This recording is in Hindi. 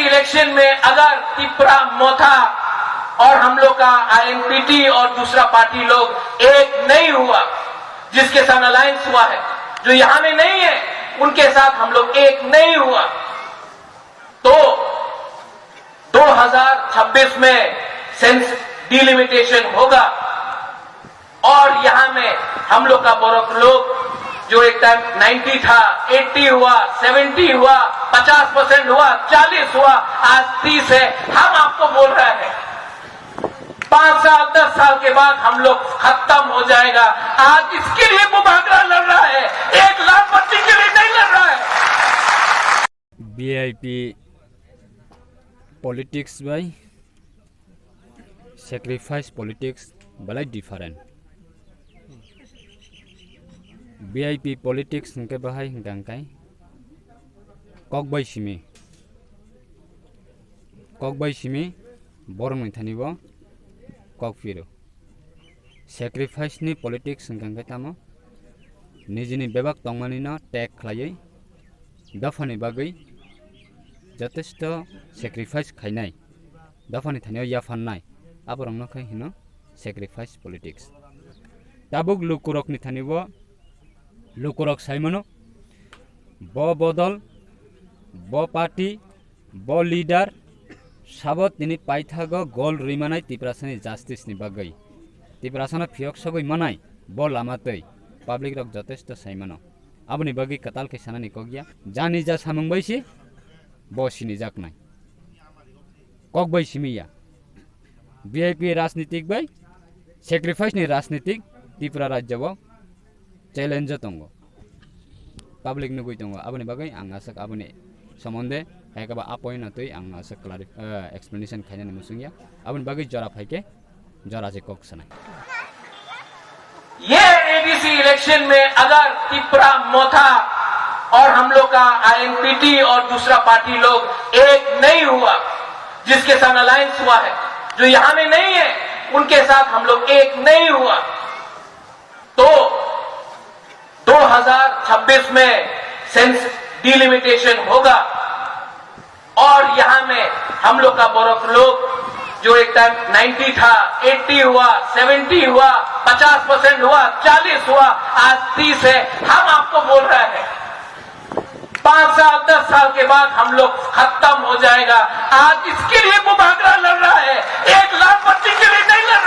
इलेक्शन में अगर त्रिपुरा मोथा और हम लोग का आईएनपीटी और दूसरा पार्टी लोग एक नहीं हुआ, जिसके साथ अलायंस हुआ है, जो यहां में नहीं है उनके साथ हम लोग एक नहीं हुआ, तो 2026 में सेंस डिलिमिटेशन होगा और यहां में हम लोग का बोरक लोग जो एक टाइम 90 था, 80 हुआ, 70 हुआ, 50% हुआ, 40 हुआ, आज 30 है। हम आपको बोल रहे हैं 5 साल 10 साल के बाद हम लोग खत्म हो जाएगा। आज इसके लिए मुबाकरा लड़ रहा है, 1 लाख बच्ची के लिए नहीं लड़ रहा है। VIP politics by sacrifice politics balai different VIP politics के बाहाय हंगांकाय ककबाय सिमी बरं मैथानिबो कक फिरो sacrifice नि पॉलिटिक्स हंगांकाय तामो निजिनि बेबाक तंगमानि न टैग खलायै दफानि बागै जथेष्ट sacrifice खायनाय दफानि थानायाव याफाननाय आबरंनो खै हिनो sacrifice politics ताबुक लुकुरक नि थानिबो लुकुरक साइमनो ब बदल ब पार्टी ब लीडर साबत तिनि पाइथाग गोल रिमानाय तिप्रासनि जस्टिस नि बागै तिप्रासना फियक सबै मनाय ब लामातै पब्लिक रक जथेष्ट साइमनो आबनि बागै कताल के सानानि कगिया जानि जा सामंबायसि ब सिनि जाकनाय ककबाय सिमिया बीआईपी राजनीतिक बाय sacrifice नि राजनीतिक त्रिपुरा राज्यव चैलेंज तंगो पब्लिक नुगै तंगो आबनि बागै आं आसा आबनि सम्बन्धे हैकबा अपॉइंट नतै आं आसा एक्सप्लेनेशन खायनानि मुसुंगिया आबनि बागै जरा फाइके जरा जे कक सनाय ये एडीसी इलेक्शन में अगर त्रिपुरा मोथा और हम लोग का आईएनपीटी और दूसरा पार्टी लोग एक नहीं हुआ, जिसके साथ अलायंस हुआ है, जो यहां में नहीं है उनके साथ हम लोग एक नहीं हुआ, तो 2026 में सेंस डिलिमिटेशन होगा और यहां में हम लोग का बोरक लोग जो एक टाइम 90 था, 80 हुआ, 70 हुआ, 50% हुआ, 40 हुआ, आज 30 है। हम आपको बोल रहे हैं 5 साल 10 साल के बाद हम लोग खत्म हो जाएगा। आज इसके लिए मुबाकरा लड़ रहा है, 1 लाख बच्ची के लिए नहीं लड़ रहा है।